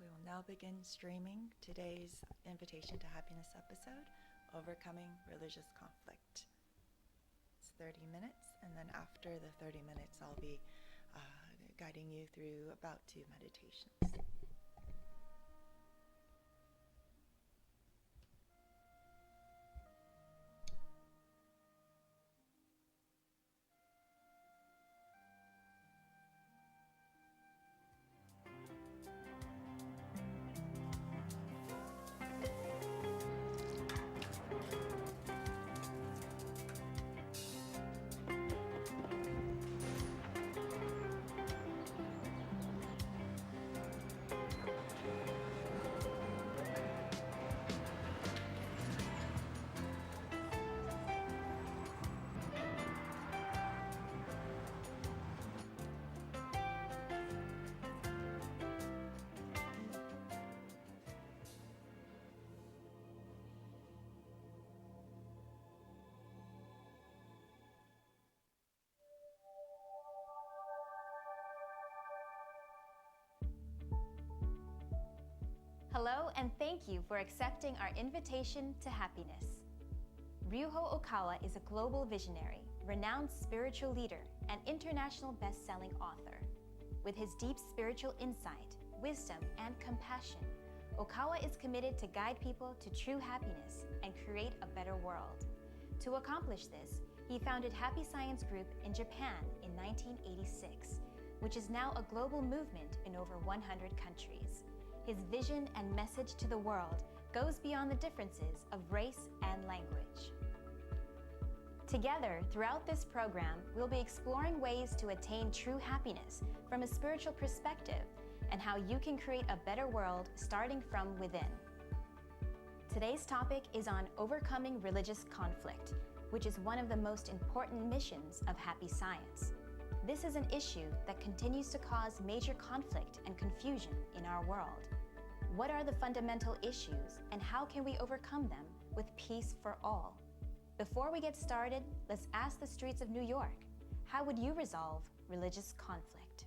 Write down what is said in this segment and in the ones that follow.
We will now begin streaming today's Invitation to Happiness episode, Overcoming Religious Conflict. It's 30 minutes, and then after the 30 minutes, I'll be guiding you through about 2 meditations. Hello, and thank you for accepting our invitation to happiness. Ryuho Okawa is a global visionary, renowned spiritual leader, and international best-selling author. With his deep spiritual insight, wisdom, and compassion, Okawa is committed to guide people to true happiness and create a better world. To accomplish this, he founded Happy Science Group in Japan in 1986, which is now a global movement in over 100 countries. His vision and message to the world goes beyond the differences of race and language. Together, throughout this program, we'll be exploring ways to attain true happiness from a spiritual perspective and how you can create a better world starting from within. Today's topic is on overcoming religious conflict, which is one of the most important missions of Happy Science. This is an issue that continues to cause major conflict and confusion in our world. What are the fundamental issues, and how can we overcome them with peace for all? Before we get started, let's ask the streets of New York. How would you resolve religious conflict?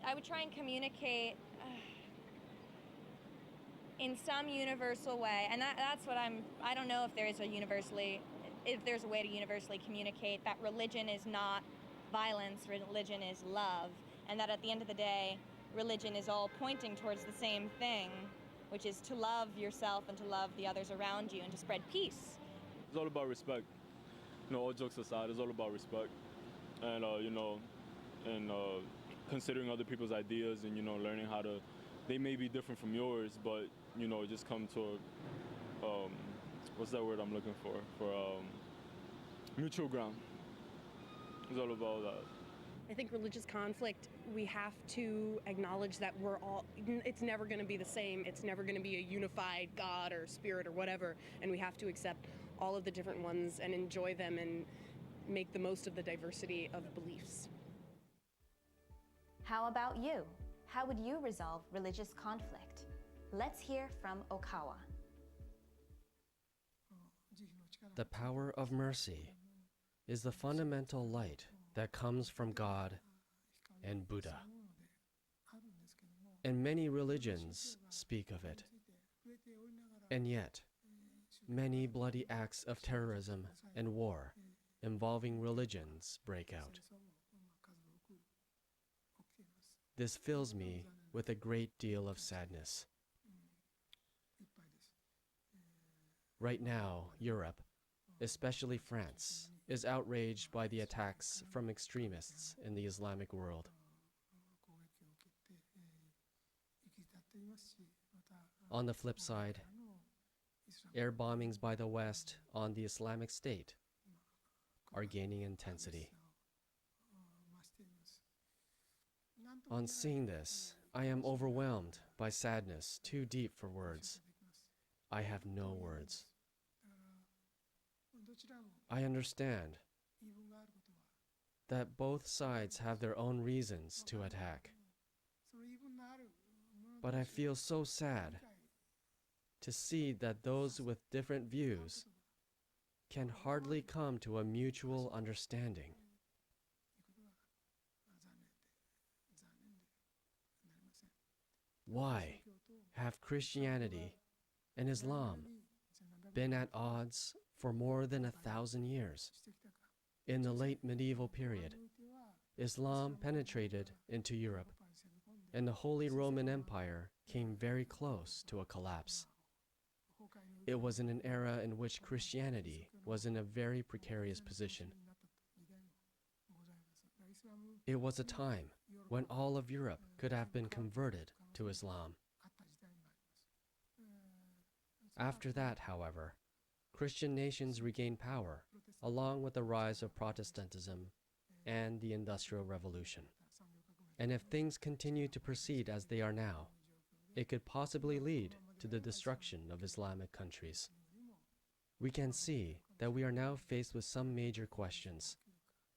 I would try and communicate in some universal way, and that's what I don't know if there's a way to universally communicate that religion is not violence, religion is love, and that at the end of the day, religion is all pointing towards the same thing, which is to love yourself and to love the others around you and to spread peace. It's all about respect. All jokes aside, it's all about respect. And, considering other people's ideas and, learning how to, they may be different from yours, but, just come to, what's that word I'm looking for? Mutual ground. It's all about that. I think religious conflict, we have to acknowledge that it's never going to be the same. It's never going to be a unified God or spirit or whatever. And we have to accept all of the different ones and enjoy them and make the most of the diversity of beliefs. How about you? How would you resolve religious conflict? Let's hear from Okawa. The power of mercy is the fundamental light that comes from God and Buddha. And many religions speak of it. And yet, many bloody acts of terrorism and war involving religions break out. This fills me with a great deal of sadness. Right now, Europe, especially France, is outraged by the attacks from extremists in the Islamic world. On the flip side, air bombings by the West on the Islamic State are gaining intensity. On seeing this, I am overwhelmed by sadness too deep for words. I have no words. I understand that both sides have their own reasons to attack. But I feel so sad to see that those with different views can hardly come to a mutual understanding. Why have Christianity and Islam been at odds for more than 1,000 years? In the late medieval period, Islam penetrated into Europe, and the Holy Roman Empire came very close to a collapse. It was in an era in which Christianity was in a very precarious position. It was a time when all of Europe could have been converted to Islam. After that, however, Christian nations regained power, along with the rise of Protestantism and the Industrial Revolution. And if things continue to proceed as they are now, it could possibly lead to the destruction of Islamic countries. We can see that we are now faced with some major questions.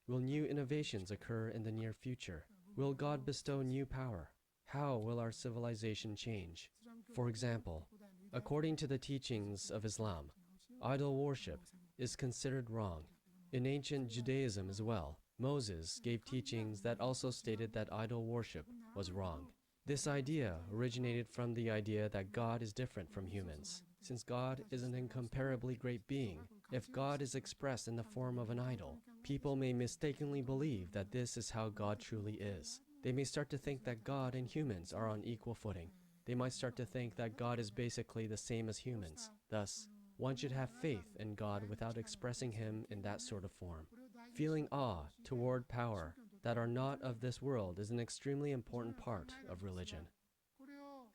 Will new innovations occur in the near future? Will God bestow new power? How will our civilization change? For example, according to the teachings of Islam, idol worship is considered wrong. In ancient Judaism as well, Moses gave teachings that also stated that idol worship was wrong. This idea originated from the idea that God is different from humans. Since God is an incomparably great being, if God is expressed in the form of an idol, people may mistakenly believe that this is how God truly is. They may start to think that God and humans are on equal footing. They might start to think that God is basically the same as humans. Thus, one should have faith in God without expressing him in that sort of form. Feeling awe toward power that are not of this world is an extremely important part of religion.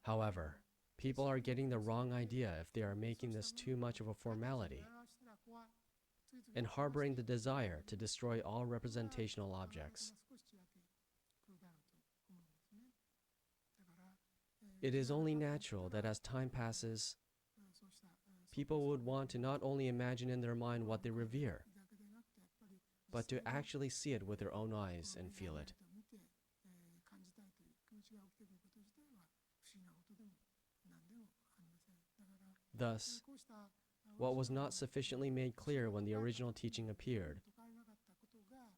However, people are getting the wrong idea if they are making this too much of a formality and harboring the desire to destroy all representational objects. It is only natural that as time passes, people would want to not only imagine in their mind what they revere, but to actually see it with their own eyes and feel it. Thus, what was not sufficiently made clear when the original teaching appeared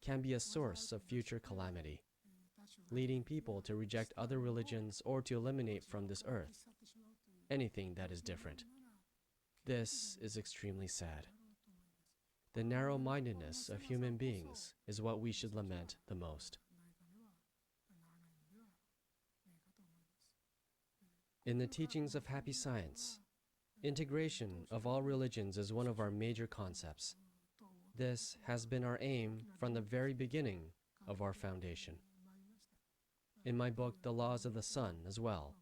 can be a source of future calamity, leading people to reject other religions or to eliminate from this earth anything that is different. This is extremely sad. The narrow-mindedness of human beings is what we should lament the most. In the teachings of Happy Science, integration of all religions is one of our major concepts. This has been our aim from the very beginning of our foundation. In my book, The Laws of the Sun, as well,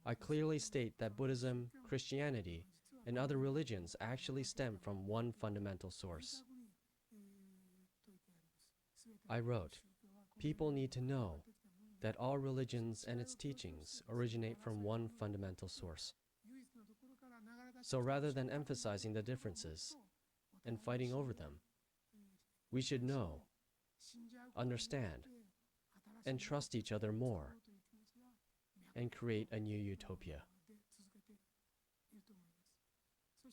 I clearly state that Buddhism, Christianity, and other religions actually stem from one fundamental source. I wrote, people need to know that all religions and its teachings originate from one fundamental source. So rather than emphasizing the differences and fighting over them, we should know, understand, and trust each other more, and create a new utopia.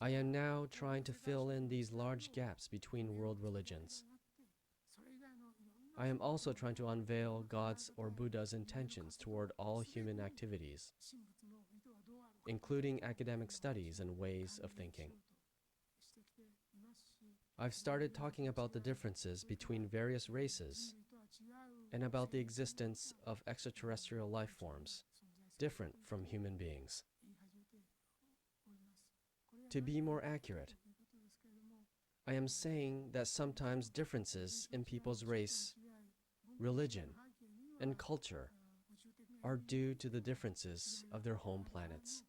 I am now trying to fill in these large gaps between world religions. I am also trying to unveil God's or Buddha's intentions toward all human activities, including academic studies and ways of thinking. I've started talking about the differences between various races and about the existence of extraterrestrial life forms, different from human beings. To be more accurate, I am saying that sometimes differences in people's race, religion, and culture are due to the differences of their home planets.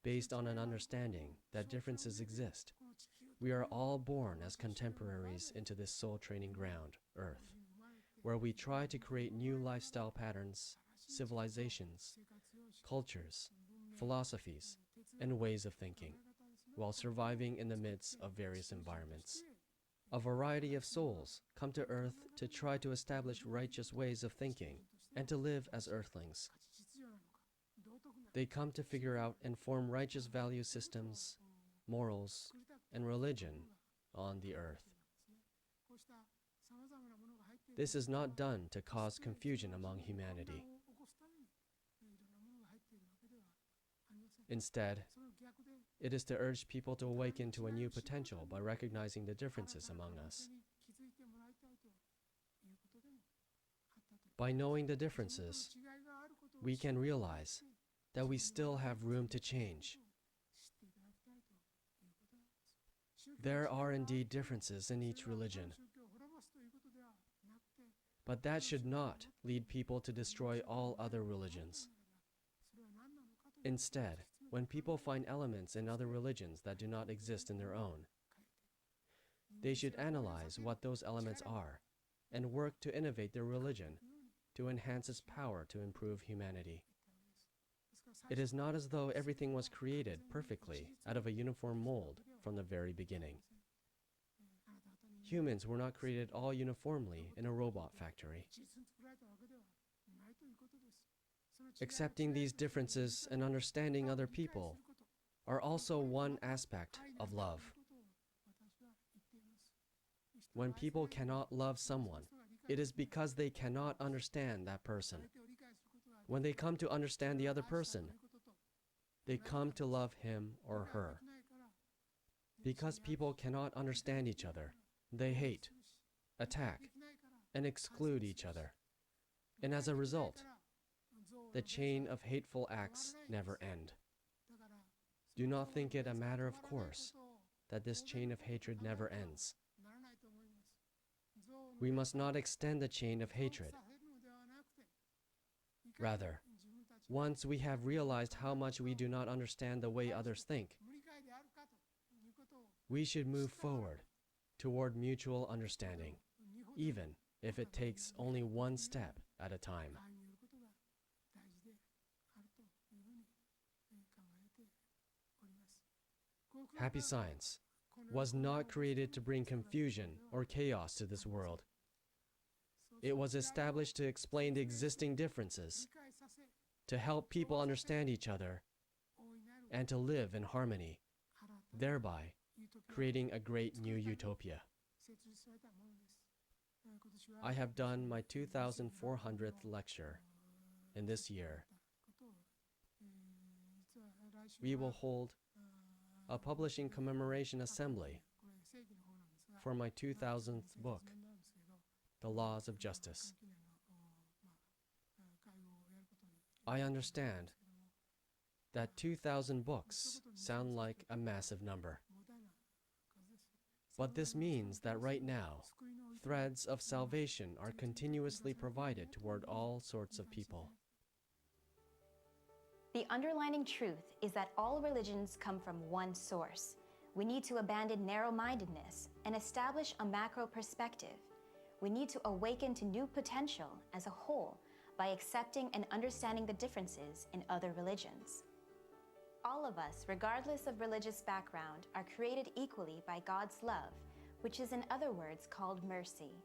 Based on an understanding that differences exist, we are all born as contemporaries into this soul training ground, Earth, where we try to create new lifestyle patterns, civilizations, cultures, philosophies, and ways of thinking, while surviving in the midst of various environments. A variety of souls come to Earth to try to establish righteous ways of thinking and to live as Earthlings. They come to figure out and form righteous value systems, morals, and religion on the Earth. This is not done to cause confusion among humanity. Instead, it is to urge people to awaken to a new potential by recognizing the differences among us. By knowing the differences, we can realize that we still have room to change. There are indeed differences in each religion, but that should not lead people to destroy all other religions. Instead, when people find elements in other religions that do not exist in their own, they should analyze what those elements are and work to innovate their religion to enhance its power to improve humanity. It is not as though everything was created perfectly out of a uniform mold from the very beginning. Humans were not created all uniformly in a robot factory. Accepting these differences and understanding other people are also one aspect of love. When people cannot love someone, it is because they cannot understand that person. When they come to understand the other person, they come to love him or her. Because people cannot understand each other, they hate, attack, and exclude each other. And as a result, the chain of hateful acts never end. Do not think it a matter of course that this chain of hatred never ends. We must not extend the chain of hatred. Rather, once we have realized how much we do not understand the way others think, we should move forward toward mutual understanding, even if it takes only one step at a time. Happy Science was not created to bring confusion or chaos to this world. It was established to explain the existing differences, to help people understand each other, and to live in harmony, thereby creating a great new utopia. I have done my 2,400th lecture in this year. We will hold a publishing commemoration assembly for my 2000th book, The Laws of Justice. I understand that 2,000 books sound like a massive number. But this means that right now, threads of salvation are continuously provided toward all sorts of people. The underlining truth is that all religions come from one source. We need to abandon narrow-mindedness and establish a macro perspective. We need to awaken to new potential as a whole by accepting and understanding the differences in other religions. All of us, regardless of religious background, are created equally by God's love, which is in other words called mercy,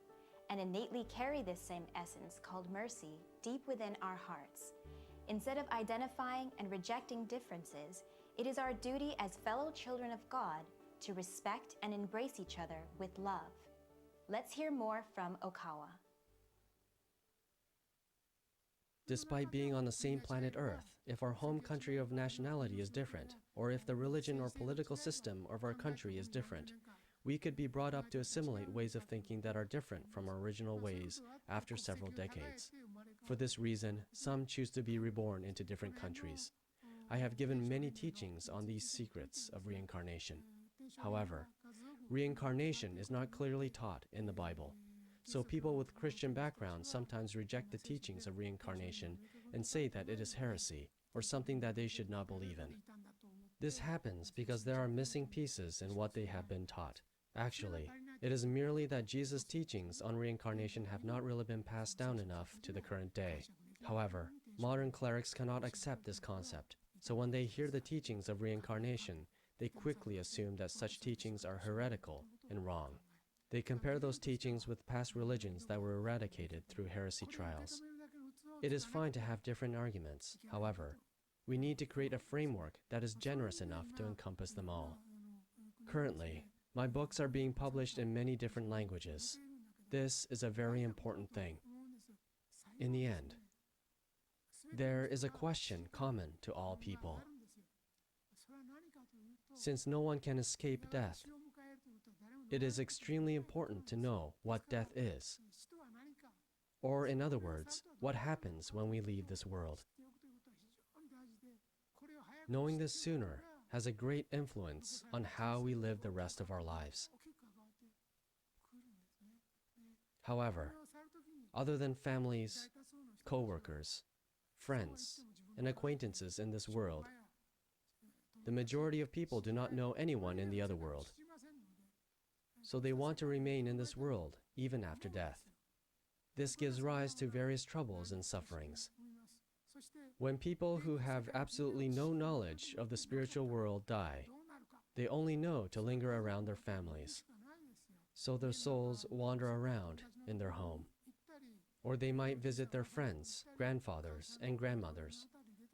and innately carry this same essence called mercy deep within our hearts. Instead of identifying and rejecting differences, it is our duty as fellow children of God to respect and embrace each other with love. Let's hear more from Okawa. Despite being on the same planet Earth, if our home country of nationality is different, or if the religion or political system of our country is different, we could be brought up to assimilate ways of thinking that are different from our original ways after several decades. For this reason, some choose to be reborn into different countries. I have given many teachings on these secrets of reincarnation. However, reincarnation is not clearly taught in the Bible, so people with Christian backgrounds sometimes reject the teachings of reincarnation and say that it is heresy or something that they should not believe in. This happens because there are missing pieces in what they have been taught. Actually, it is merely that Jesus' teachings on reincarnation have not really been passed down enough to the current day. However, modern clerics cannot accept this concept, so when they hear the teachings of reincarnation, they quickly assume that such teachings are heretical and wrong. They compare those teachings with past religions that were eradicated through heresy trials. It is fine to have different arguments. However, we need to create a framework that is generous enough to encompass them all. Currently, my books are being published in many different languages. This is a very important thing. In the end, there is a question common to all people. Since no one can escape death, it is extremely important to know what death is. Or in other words, what happens when we leave this world. Knowing this sooner has a great influence on how we live the rest of our lives. However, other than families, co-workers, friends, and acquaintances in this world, the majority of people do not know anyone in the other world. So they want to remain in this world even after death. This gives rise to various troubles and sufferings. When people who have absolutely no knowledge of the spiritual world die, they only know to linger around their families. So their souls wander around in their home. Or they might visit their friends, grandfathers, and grandmothers,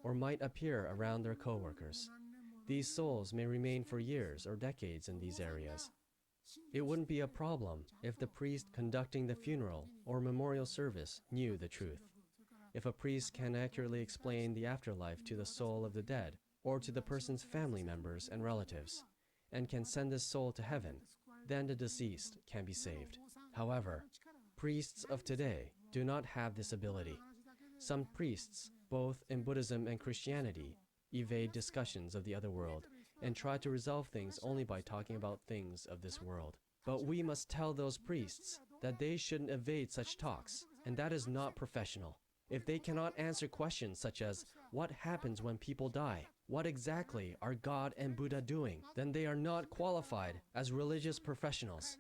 or might appear around their co-workers. These souls may remain for years or decades in these areas. It wouldn't be a problem if the priest conducting the funeral or memorial service knew the truth. If a priest can accurately explain the afterlife to the soul of the dead or to the person's family members and relatives, and can send this soul to heaven, then the deceased can be saved. However, priests of today do not have this ability. Some priests, both in Buddhism and Christianity, evade discussions of the other world and try to resolve things only by talking about things of this world. But we must tell those priests that they shouldn't evade such talks, and that is not professional. If they cannot answer questions such as, what happens when people die? What exactly are God and Buddha doing? Then they are not qualified as religious professionals.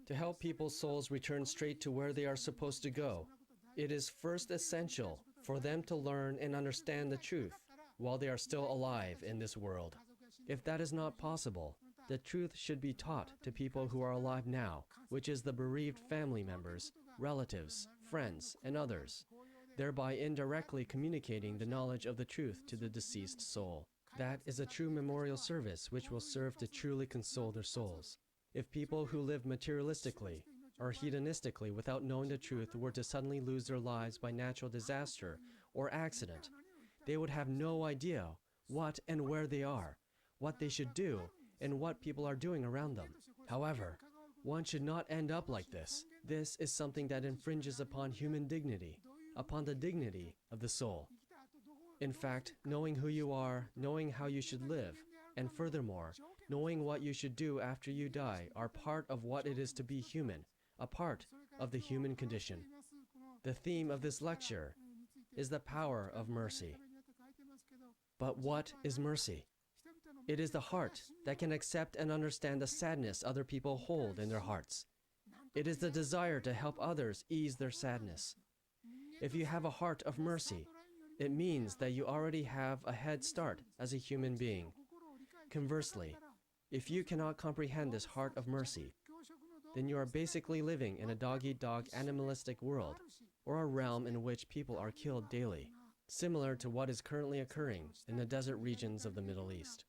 To help people's souls return straight to where they are supposed to go, it is first essential for them to learn and understand the truth while they are still alive in this world. If that is not possible, the truth should be taught to people who are alive now, which is the bereaved family members, relatives, friends, and others, thereby indirectly communicating the knowledge of the truth to the deceased soul. That is a true memorial service which will serve to truly console their souls. If people who live materialistically or hedonistically without knowing the truth were to suddenly lose their lives by natural disaster or accident, they would have no idea what and where they are, what they should do, and what people are doing around them. However, one should not end up like this. This is something that infringes upon human dignity, upon the dignity of the soul. In fact, knowing who you are, knowing how you should live, and furthermore, knowing what you should do after you die are part of what it is to be human, a part of the human condition. The theme of this lecture is the power of mercy. But what is mercy? It is the heart that can accept and understand the sadness other people hold in their hearts. It is the desire to help others ease their sadness. If you have a heart of mercy, it means that you already have a head start as a human being. Conversely, if you cannot comprehend this heart of mercy, then you are basically living in a dog-eat-dog animalistic world, or a realm in which people are killed daily, similar to what is currently occurring in the desert regions of the Middle East.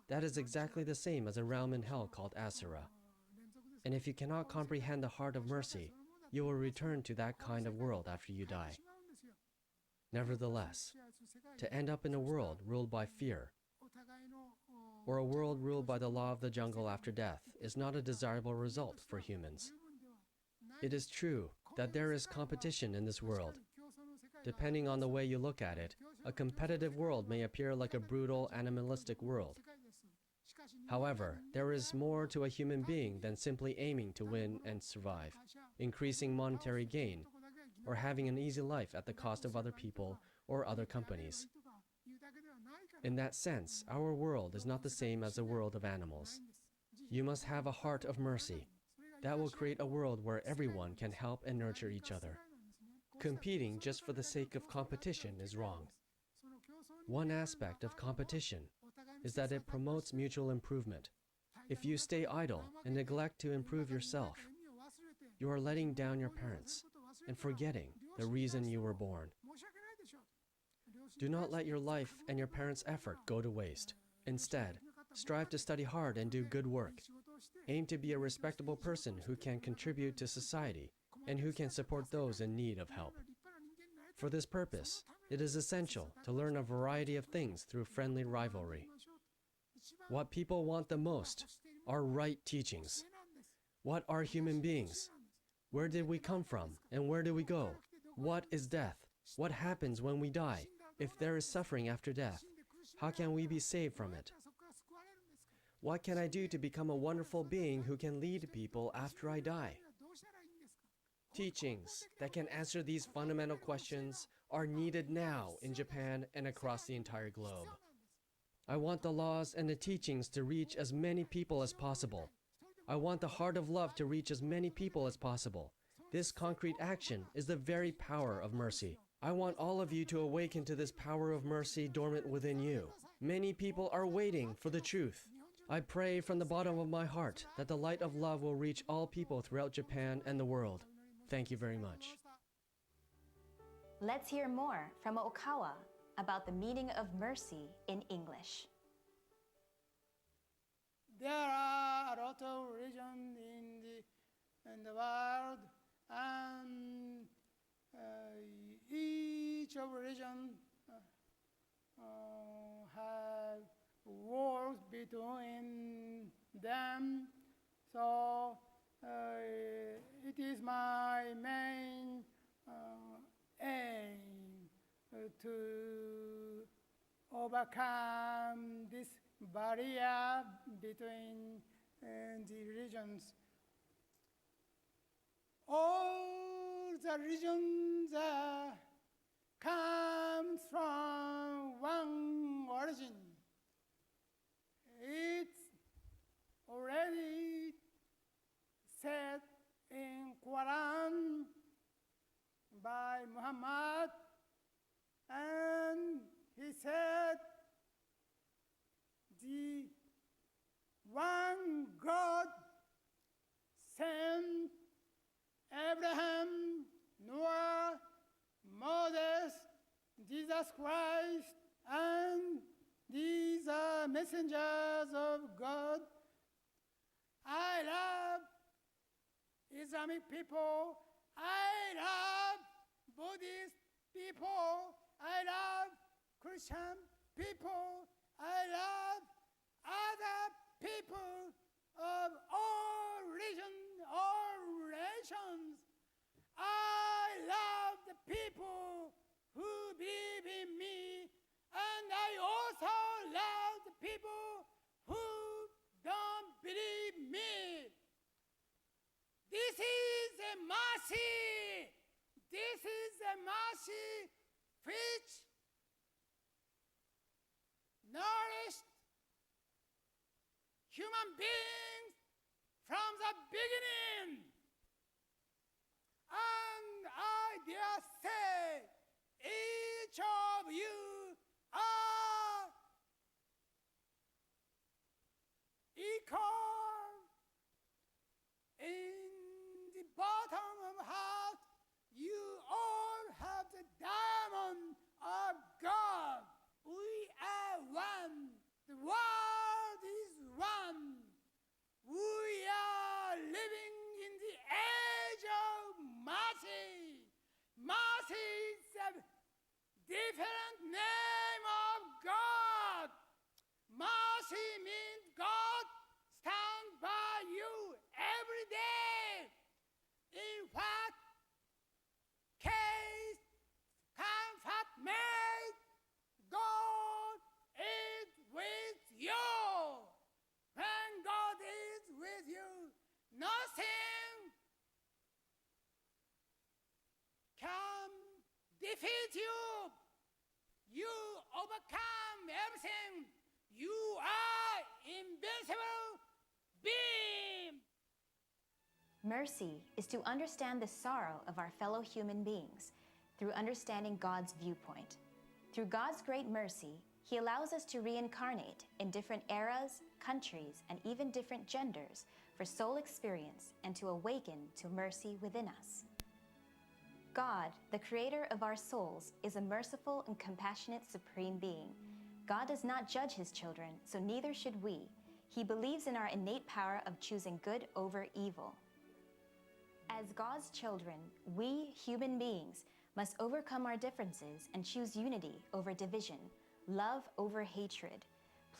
That is exactly the same as a realm in hell called Asura. And if you cannot comprehend the heart of mercy, you will return to that kind of world after you die. Nevertheless, to end up in a world ruled by fear, or a world ruled by the law of the jungle after death, is not a desirable result for humans. It is true that there is competition in this world. Depending on the way you look at it, a competitive world may appear like a brutal, animalistic world. However, there is more to a human being than simply aiming to win and survive, increasing monetary gain, or having an easy life at the cost of other people or other companies. In that sense, our world is not the same as the world of animals. You must have a heart of mercy. That will create a world where everyone can help and nurture each other. Competing just for the sake of competition is wrong. One aspect of competition is that it promotes mutual improvement. If you stay idle and neglect to improve yourself, you are letting down your parents and forgetting the reason you were born. Do not let your life and your parents' effort go to waste. Instead, strive to study hard and do good work. Aim to be a respectable person who can contribute to society and who can support those in need of help. For this purpose, it is essential to learn a variety of things through friendly rivalry. What people want the most are right teachings. What are human beings? Where did we come from and where do we go? What is death? What happens when we die? If there is suffering after death, how can we be saved from it? What can I do to become a wonderful being who can lead people after I die? Teachings that can answer these fundamental questions are needed now in Japan and across the entire globe. I want the laws and the teachings to reach as many people as possible. I want the heart of love to reach as many people as possible. This concrete action is the very power of mercy. I want all of you to awaken to this power of mercy dormant within you. Many people are waiting for the truth. I pray from the bottom of my heart that the light of love will reach all people throughout Japan and the world. Thank you very much. Let's hear more from Okawa about the meaning of mercy in English. There are a lot of religions in the world, and each of religion have wars between them. So it is my main aim to overcome this barrier between the religions. All the religions come from one origin. It's already said in Quran by Muhammad, and he said, the one God sent Abraham, Noah, Moses, Jesus Christ, and these are messengers of God. I love Islamic people. I love Buddhist people. I love Christian people. I love other people of all religions, all nations. I love the people who believe in me, and I also love the people who don't believe me. This is a mercy. This is a mercy which nourished human beings from the beginning. And I dare say, each of you are equal in the bottom of heart. You all have the diamond of God. We are one. The world is one. We are living in the age of mercy. Mercy is a different name of God. Mercy means God stands by you every day. In what case comfort made, God is with you. When God is with you, nothing can defeat you. You overcome everything. You are invincible being. Mercy is to understand the sorrow of our fellow human beings through understanding God's viewpoint. Through God's great mercy, He allows us to reincarnate in different eras, countries, and even different genders for soul experience and to awaken to mercy within us. God, the creator of our souls, is a merciful and compassionate supreme being. God does not judge His children, so neither should we. He believes in our innate power of choosing good over evil. As God's children, we, human beings, must overcome our differences and choose unity over division, love over hatred.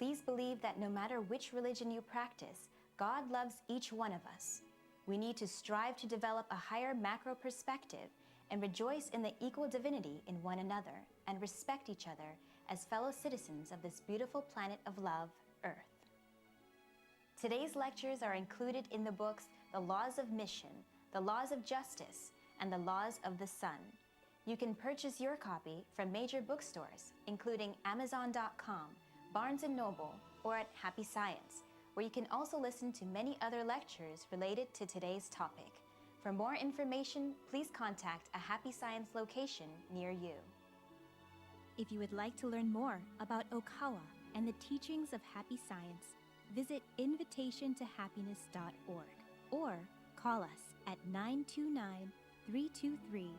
please believe that no matter which religion you practice, God loves each one of us. We need to strive to develop a higher macro perspective and rejoice in the equal divinity in one another and respect each other as fellow citizens of this beautiful planet of love, Earth. Today's lectures are included in the books The Laws of Mission, The Laws of Justice, and The Laws of the Sun. You can purchase your copy from major bookstores, including Amazon.com, Barnes & Noble, or at Happy Science, where you can also listen to many other lectures related to today's topic. For more information, please contact a Happy Science location near you. If you would like to learn more about Okawa and the teachings of Happy Science, visit invitationtohappiness.org or call us at 929-323-4737.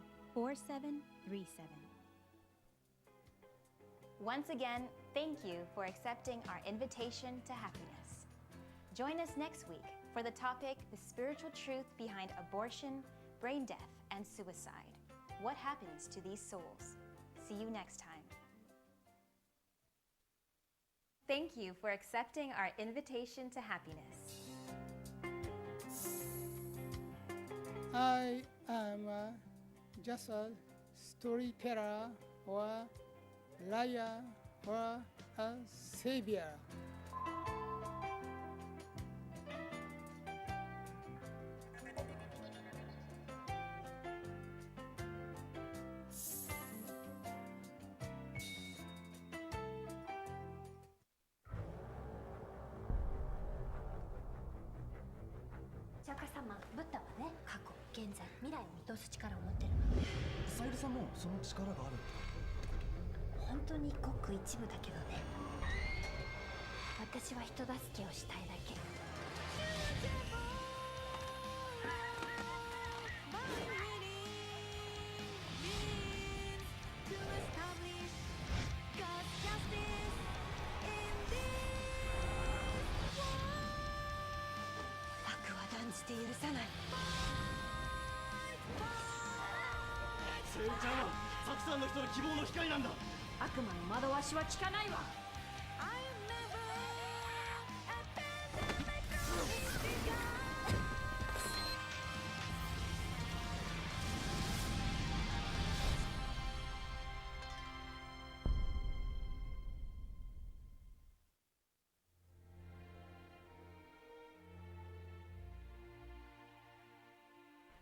Once again, thank you for accepting our invitation to happiness. Join us next week for the topic, the spiritual truth behind abortion, brain death, and suicide. What happens to these souls? See you next time. Thank you for accepting our invitation to happiness. I am just a storyteller or liar or a savior.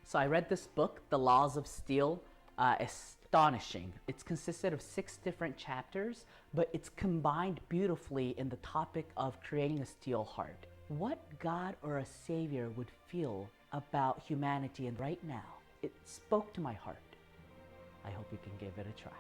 So I read this book, The Laws of Steel, astonishing. It's consisted of 6 different chapters, but it's combined beautifully in the topic of creating a steel heart. What God or a savior would feel about humanity and right now? It spoke to my heart. I hope you can give it a try.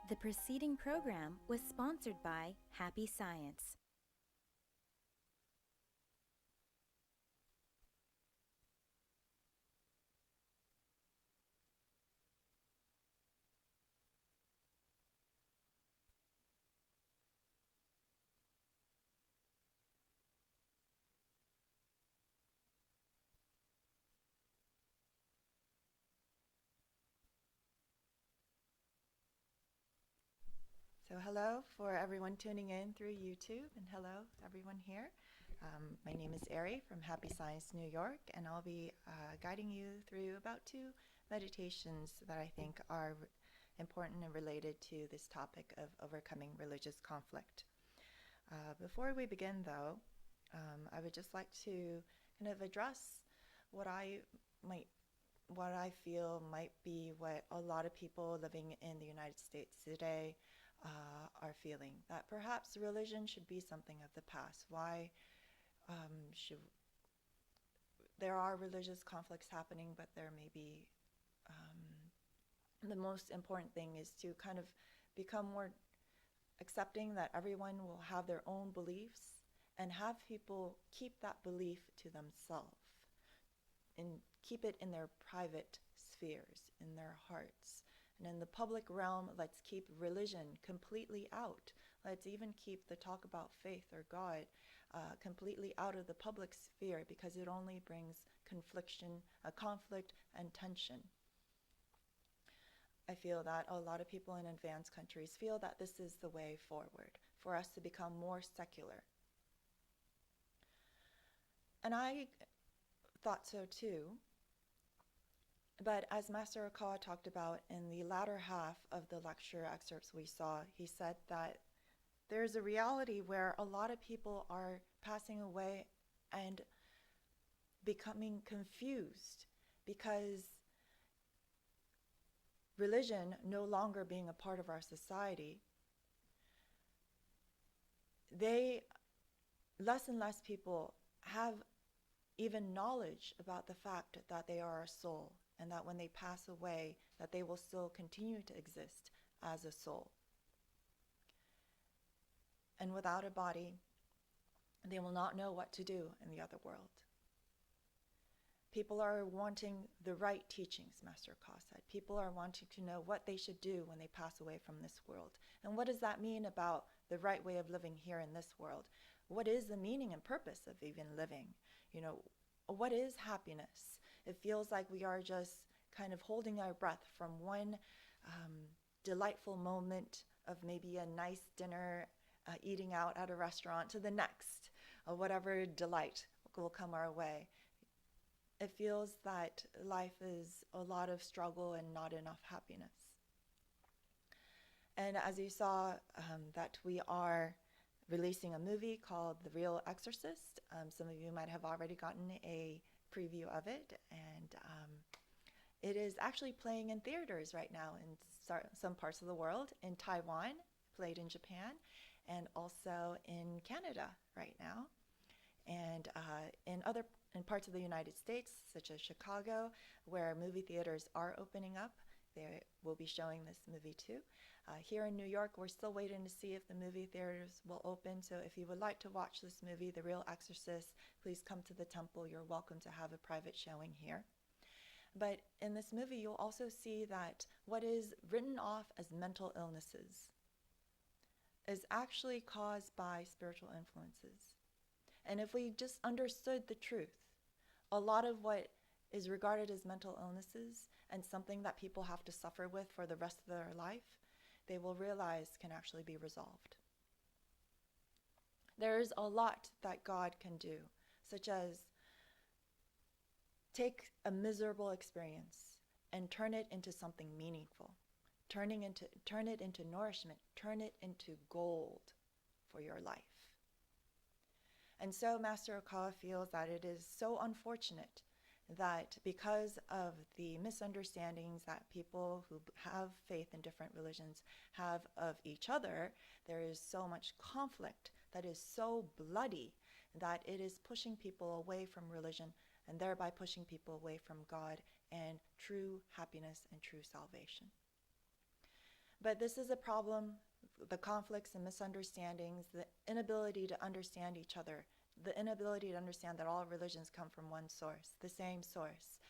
The preceding program was sponsored by Happy Science. So hello for everyone tuning in through YouTube, and hello everyone here. My name is Ari from Happy Science New York, and I'll be guiding you through about 2 meditations that I think are important and related to this topic of overcoming religious conflict. Before we begin though, I would just like to kind of address what I feel might be what a lot of people living in the United States today are feeling, that perhaps religion should be something of the past. Why there are religious conflicts happening, but there may be the most important thing is to kind of become more accepting that everyone will have their own beliefs and have people keep that belief to themselves and keep it in their private spheres, in their hearts. And in the public realm, let's keep religion completely out. Let's even keep the talk about faith or God completely out of the public sphere, because it only brings conflict and tension. I feel that a lot of people in advanced countries feel that this is the way forward, for us to become more secular. And I thought so too. But as Master Okawa talked about in the latter half of the lecture excerpts we saw, he said that there's a reality where a lot of people are passing away and becoming confused because religion no longer being a part of our society, less and less people have even knowledge about the fact that they are a soul, and that when they pass away, that they will still continue to exist as a soul. And without a body, they will not know what to do in the other world. People are wanting the right teachings, Master Okawa said. People are wanting to know what they should do when they pass away from this world. And what does that mean about the right way of living here in this world? What is the meaning and purpose of even living? You know, what is happiness? It feels like we are just kind of holding our breath from one delightful moment of maybe a nice dinner, eating out at a restaurant, to the next, whatever delight will come our way. It feels that life is a lot of struggle and not enough happiness. And as you saw, that we are releasing a movie called The Real Exorcist. Some of you might have already gotten a preview of it, and it is actually playing in theaters right now in some parts of the world, in Taiwan, played in Japan, and also in Canada right now, and in parts of the United States, such as Chicago, where movie theaters are opening up. They will be showing this movie too. Here in New York, we're still waiting to see if the movie theaters will open. So if you would like to watch this movie, The Real Exorcist, please come to the temple. You're welcome to have a private showing here. But in this movie, you'll also see that what is written off as mental illnesses is actually caused by spiritual influences. And if we just understood the truth, a lot of what is regarded as mental illnesses and something that people have to suffer with for the rest of their life, they will realize can actually be resolved. There's a lot that God can do, such as take a miserable experience and turn it into something meaningful, turn it into nourishment, turn it into gold for your life. And so Master Okawa feels that it is so unfortunate that because of the misunderstandings that people who have faith in different religions have of each other, there is so much conflict that is so bloody that it is pushing people away from religion and thereby pushing people away from God and true happiness and true salvation. But this is a problem, the conflicts and misunderstandings, the inability to understand each other, the inability to understand that all religions come from one source, the same source.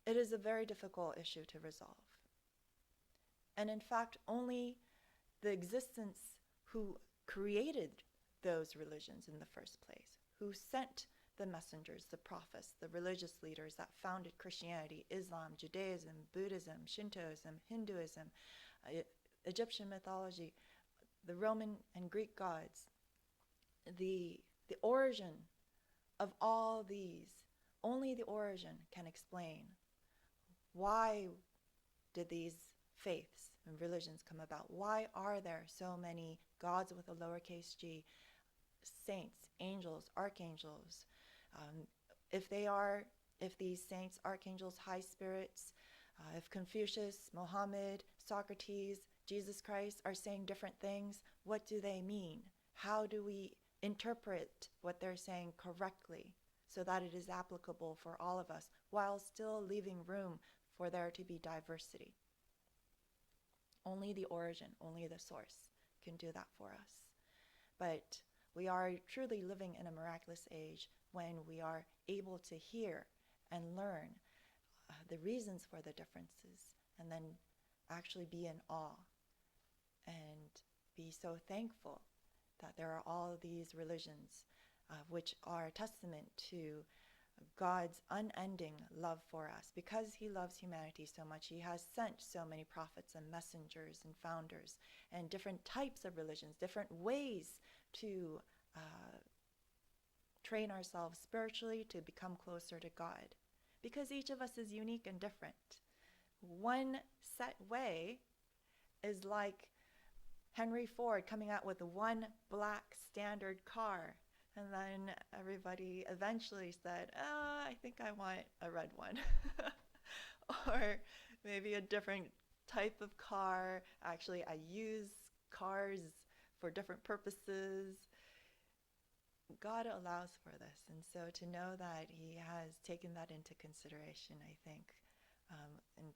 It is a very difficult issue to resolve. And in fact, only the existence who created those religions in the first place, who sent the messengers, the prophets, the religious leaders that founded Christianity, Islam, Judaism, Buddhism, Shintoism, Hinduism, Egyptian mythology, the Roman and Greek gods, the origin of all these, only the origin can explain why did these faiths and religions come about. Why are there so many gods with a lowercase g, saints, angels, archangels? If these saints, archangels, high spirits, if Confucius, Mohammed, Socrates, Jesus Christ are saying different things, what do they mean? How do we interpret what they're saying correctly so that it is applicable for all of us while still leaving room for there to be diversity? Only the origin, only the source can do that for us. But we are truly living in a miraculous age when we are able to hear and learn the reasons for the differences, and then actually be in awe and be so thankful that there are all these religions which are a testament to God's unending love for us. Because he loves humanity so much, he has sent so many prophets and messengers and founders and different types of religions, different ways to train ourselves spiritually to become closer to God. Because each of us is unique and different. One set way is like Henry Ford coming out with one black standard car. And then everybody eventually said, I think I want a red one. Or maybe a different type of car. Actually, I use cars for different purposes. God allows for this. And so to know that he has taken that into consideration, I think, and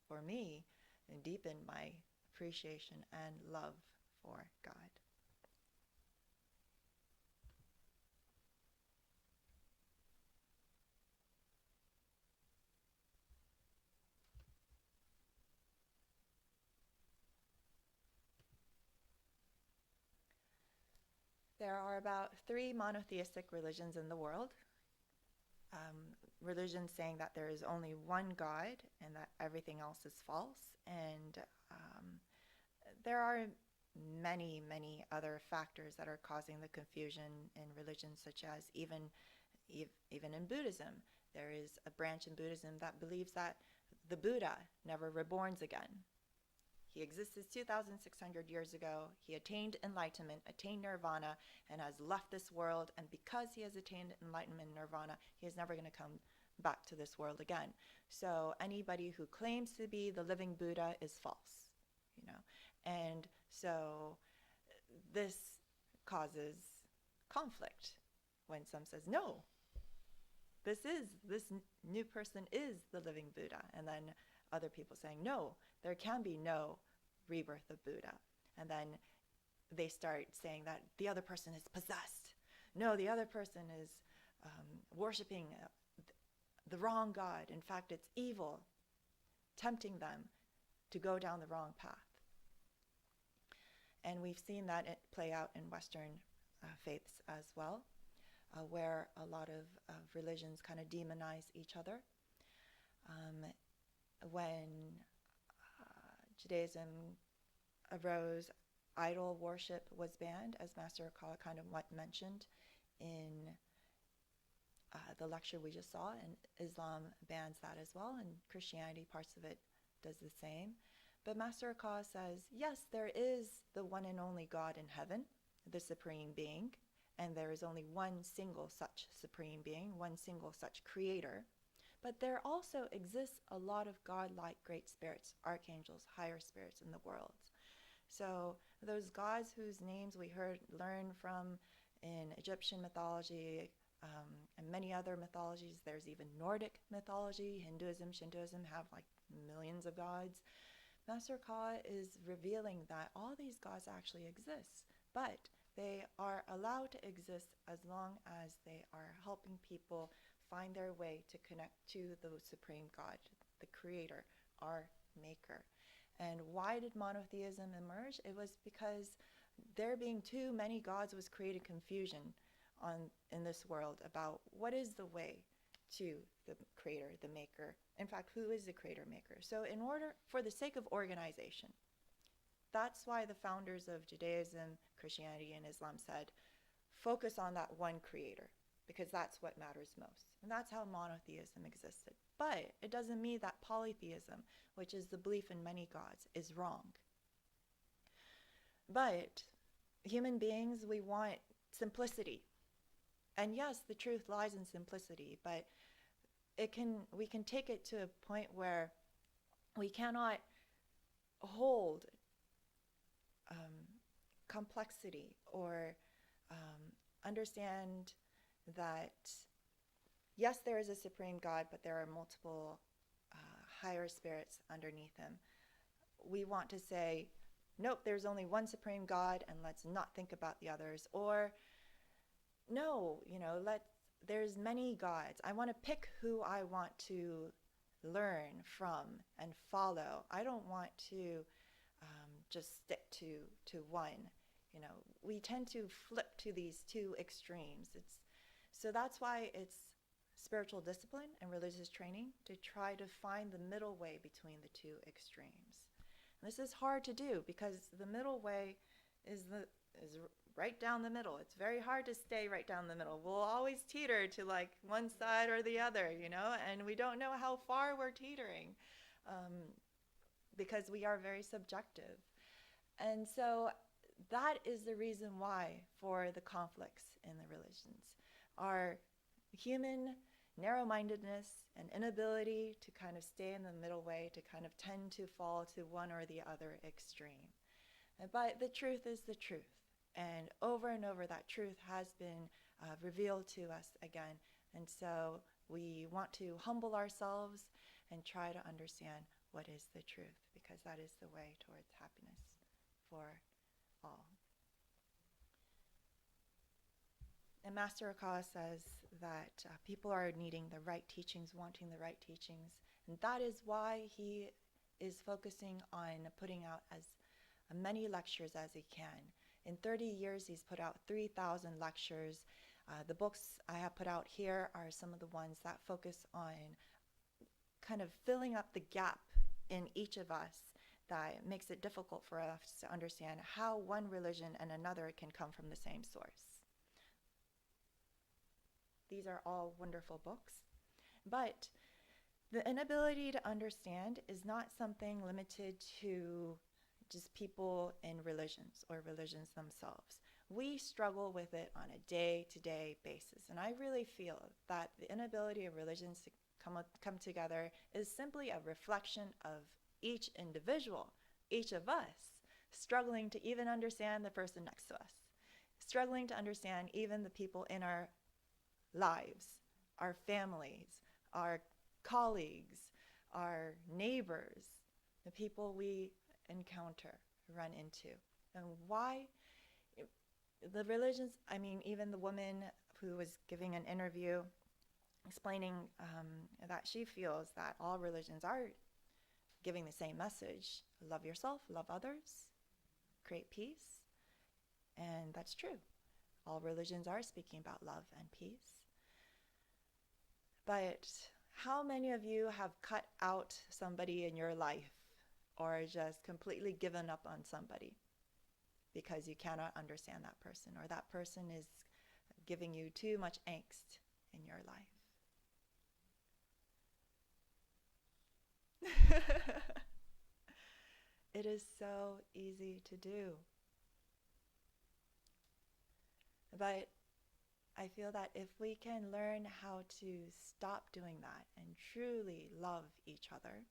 for me, and deepen my appreciation and love for God. There are about 3 monotheistic religions in the world. Religions saying that there is only one God and that everything else is false. And there are many, many other factors that are causing the confusion in religions, such as even in Buddhism. There is a branch in Buddhism that believes that the Buddha never reborns again. He existed 2,600 years ago. He attained enlightenment, attained nirvana, and has left this world. And because he has attained enlightenment and nirvana, he is never going to come back to this world again. So anybody who claims to be the living Buddha is false, And so this causes conflict when some says, no, this new person is the living Buddha. And then other people saying, no, there can be no rebirth of Buddha. And then they start saying that the other person is possessed. No, the other person is worshiping the wrong God. In fact, it's evil, tempting them to go down the wrong path. And we've seen that it play out in Western faiths as well, where a lot of religions kind of demonize each other. When Judaism arose, idol worship was banned, as Master Okawa kind of mentioned in the lecture we just saw, and Islam bans that as well, and Christianity, parts of it, does the same. But Master Okawa says, yes, there is the one and only God in heaven, the Supreme Being, and there is only one single such Supreme Being, one single such Creator. But there also exists a lot of godlike great spirits, archangels, higher spirits in the world. So those gods whose names we learn from in Egyptian mythology and many other mythologies, there's even Nordic mythology, Hinduism, Shintoism have like millions of gods. Master Okawa is revealing that all these gods actually exist, but they are allowed to exist as long as they are helping people find their way to connect to the Supreme God, the Creator, our Maker. And why did monotheism emerge? It was because there being too many gods was creating confusion in this world about what is the way to the Creator, the Maker. In fact, who is the Creator, Maker? So in order, for the sake of organization, that's why the founders of Judaism, Christianity, and Islam said, focus on that one Creator, because that's what matters most. And that's how monotheism existed. But it doesn't mean that polytheism, which is the belief in many gods, is wrong. But human beings, we want simplicity. And yes, the truth lies in simplicity, but we can take it to a point where we cannot hold complexity or understand that yes, there is a supreme God, but there are multiple higher spirits underneath him. we want to say, nope, there's only one supreme God and let's not think about the others. Or, no, there's many gods. I want to pick who I want to learn from and follow. I don't want to just stick to one. We tend to flip to these two extremes. So that's why it's spiritual discipline and religious training to try to find the middle way between the two extremes. And this is hard to do because the middle way is right down the middle. It's very hard to stay right down the middle. We'll always teeter to like one side or the other, and we don't know how far we're teetering because we are very subjective. And so that is the reason why for the conflicts in the religions. Our human narrow-mindedness and inability to kind of stay in the middle way, to kind of tend to fall to one or the other extreme. But the truth is the truth. And over that truth has been revealed to us again. And so we want to humble ourselves and try to understand what is the truth, because that is the way towards happiness for all. And Master Okawa says that people are needing the right teachings, wanting the right teachings. And that is why he is focusing on putting out as many lectures as he can. In 30 years, he's put out 3,000 lectures. The books I have put out here are some of the ones that focus on kind of filling up the gap in each of us that makes it difficult for us to understand how one religion and another can come from the same source. These are all wonderful books, but the inability to understand is not something limited to just people in religions or religions themselves. We struggle with it on a day-to-day basis, and I really feel that the inability of religions to come together is simply a reflection of each individual, each of us, struggling to even understand the person next to us, struggling to understand even the people in our lives, our families, our colleagues, our neighbors, the people we encounter, run into. And why the religions, even the woman who was giving an interview explaining that she feels that all religions are giving the same message: love yourself, love others, create peace. And that's true. All religions are speaking about love and peace. But how many of you have cut out somebody in your life or just completely given up on somebody because you cannot understand that person, or that person is giving you too much angst in your life? It is so easy to do. But I feel that if we can learn how to stop doing that and truly love each other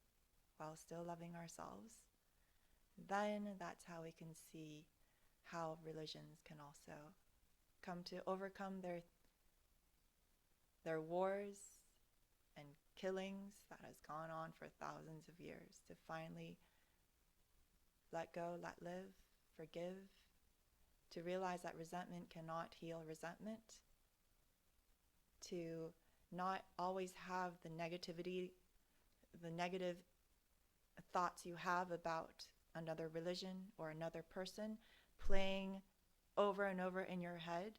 while still loving ourselves, then that's how we can see how religions can also come to overcome their wars and killings that has gone on for thousands of years, to finally let go, let live, forgive, to realize that resentment cannot heal resentment, to not always have the negativity, the negative thoughts you have about another religion or another person playing over and over in your head,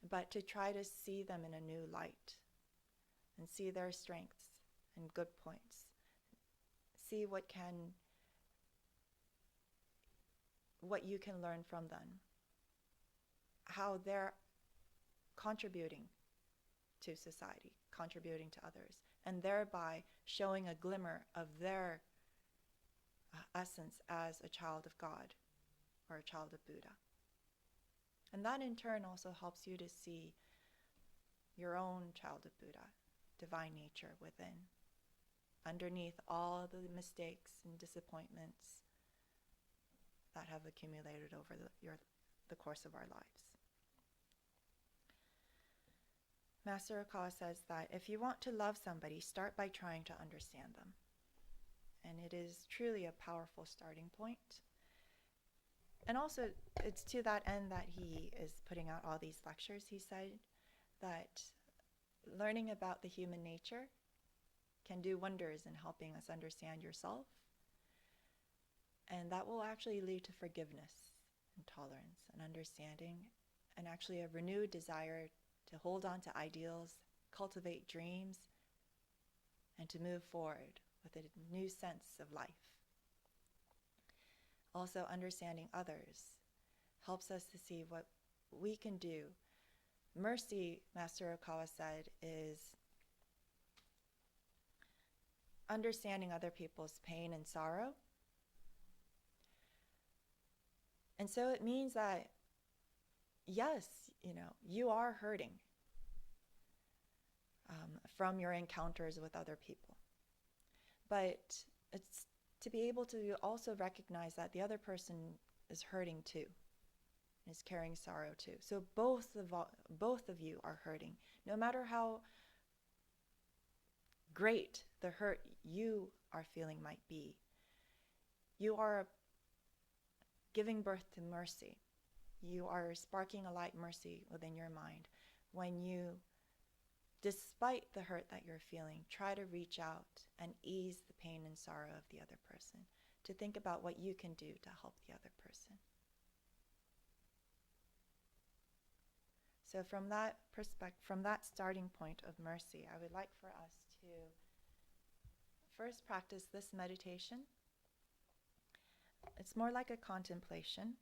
but to try to see them in a new light and see their strengths and good points. See what you can learn from them, how they're contributing to society, contributing to others, and thereby showing a glimmer of their essence as a child of God or a child of Buddha. And that in turn also helps you to see your own child of Buddha, divine nature within, underneath all the mistakes and disappointments that have accumulated over the course of our lives. Master Okawa says that if you want to love somebody, start by trying to understand them. And it is truly a powerful starting point. And also, it's to that end that he is putting out all these lectures. He said that learning about the human nature can do wonders in helping us understand yourself. And that will actually lead to forgiveness and tolerance and understanding, and actually a renewed desire to hold on to ideals, cultivate dreams, and to move forward with a new sense of life. Also, understanding others helps us to see what we can do. Mercy, Master Okawa said, is understanding other people's pain and sorrow. And so it means that, yes, you are hurting from your encounters with other people. But it's to be able to also recognize that the other person is hurting too, is carrying sorrow too. So both of you are hurting. No matter how great the hurt you are feeling might be, you are giving birth to mercy. You are sparking a light mercy within your mind when you, despite the hurt that you're feeling, try to reach out and ease the pain and sorrow of the other person, to think about what you can do to help the other person. So from that perspective, from that starting point of mercy, I would like for us to first practice this meditation. It's more like a contemplation.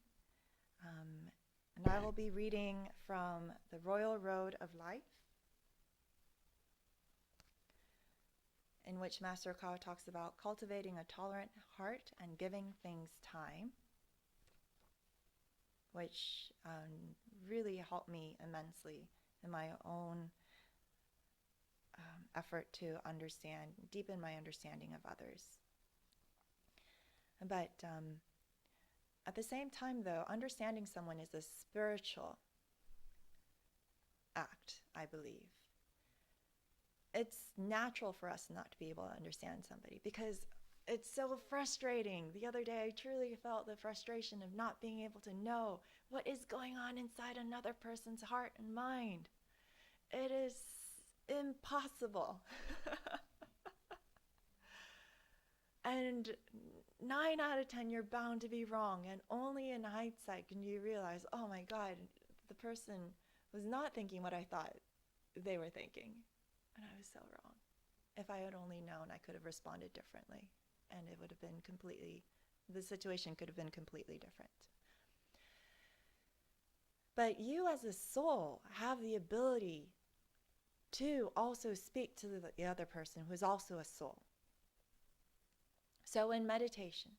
And I will be reading from the Royal Road of Life, in which Master Okawa talks about cultivating a tolerant heart and giving things time, which really helped me immensely in my own effort to deepen my understanding of others. But at the same time, though, understanding someone is a spiritual act, I believe. It's natural for us not to be able to understand somebody because it's so frustrating. The other day, I truly felt the frustration of not being able to know what is going on inside another person's heart and mind. It is impossible. And 9 out of 10, you're bound to be wrong. And only in hindsight can you realize, oh my God, the person was not thinking what I thought they were thinking. And I was so wrong. If I had only known, I could have responded differently. And it would have been the situation could have been completely different. But you as a soul have the ability to also speak to the other person who is also a soul. So in meditation,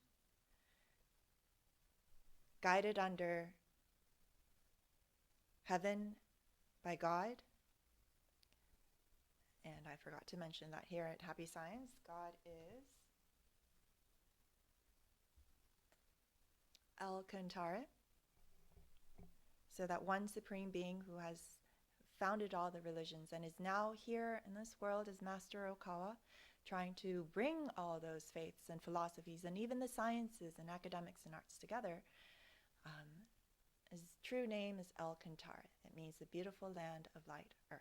guided under heaven by God, and I forgot to mention that here at Happy Science, God is El Contare, so that one supreme being who has founded all the religions and is now here in this world as Master Okawa, trying to bring all those faiths and philosophies and even the sciences and academics and arts together. His true name is El Contare. It means the beautiful land of light, earth.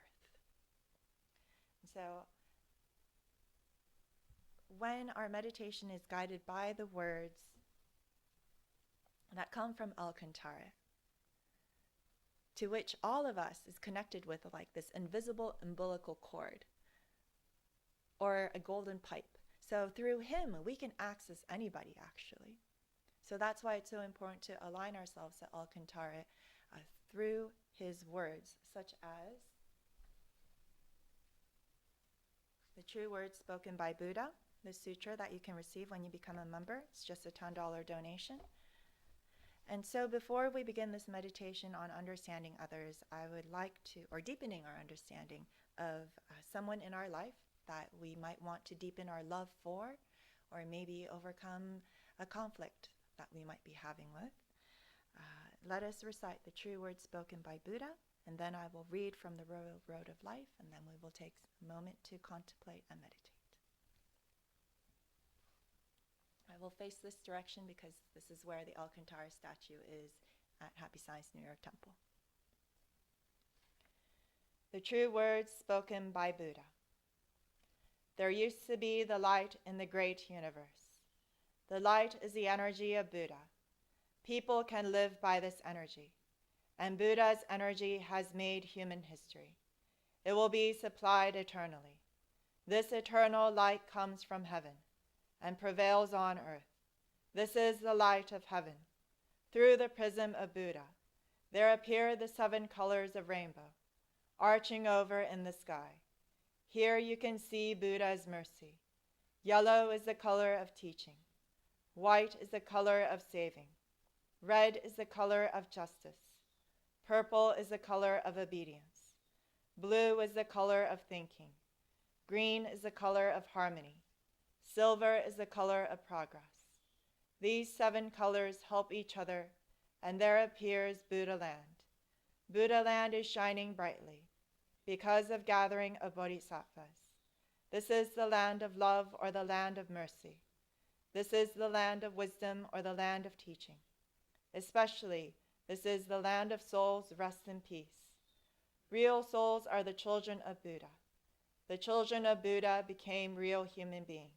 And so when our meditation is guided by the words that come from El Contare, to which all of us is connected with like this invisible umbilical cord, or a golden pipe. So through him, we can access anybody, actually. So that's why it's so important to align ourselves to El Contare through his words, such as the true words spoken by Buddha, the sutra that you can receive when you become a member. It's just a $10 donation. And so before we begin this meditation on understanding others, I would like to, or deepening our understanding of someone in our life that we might want to deepen our love for, or maybe overcome a conflict that we might be having with. Let us recite the true words spoken by Buddha, and then I will read from the Royal Road of Life, and then we will take a moment to contemplate and meditate. will face this direction because this is where the Alcantara statue is at Happy Science New York Temple. The true words spoken by Buddha. There used to be the light in the great universe. The light is the energy of Buddha. People can live by this energy, and Buddha's energy has made human history. It will be supplied eternally. This eternal light comes from heaven and prevails on earth. This is the light of heaven. Through the prism of Buddha, there appear the 7 colors of rainbow, arching over in the sky. Here you can see Buddha's mercy. Yellow is the color of teaching. White is the color of saving. Red is the color of justice. Purple is the color of obedience. Blue is the color of thinking. Green is the color of harmony. Silver is the color of progress. These 7 colors help each other, and there appears Buddha land. Buddha land is shining brightly because of gathering of bodhisattvas. This is the land of love or the land of mercy. This is the land of wisdom or the land of teaching. Especially, this is the land of souls rest in peace. Real souls are the children of Buddha. The children of Buddha became real human beings.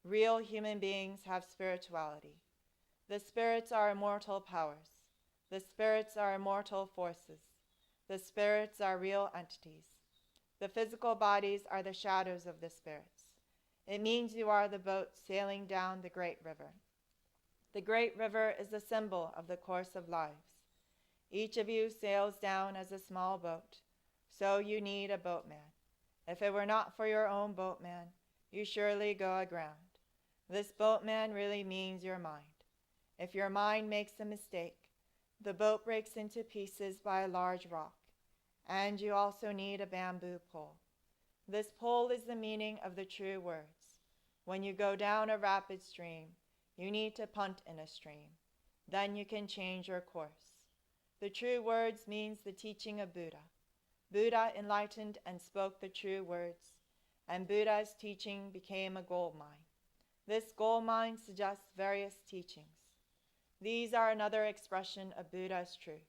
Real human beings have spirituality. The spirits are immortal powers. The spirits are immortal forces. The spirits are real entities. The physical bodies are the shadows of the spirits. It means you are the boat sailing down the great river. The great river is the symbol of the course of lives. Each of you sails down as a small boat, so you need a boatman. If it were not for your own boatman, you surely go aground. This boatman really means your mind. If your mind makes a mistake, the boat breaks into pieces by a large rock, and you also need a bamboo pole. This pole is the meaning of the true words. When you go down a rapid stream, you need to punt in a stream. Then you can change your course. The true words means the teaching of Buddha. Buddha enlightened and spoke the true words, and Buddha's teaching became a gold mine. This gold mine suggests various teachings. These are another expression of Buddha's truth.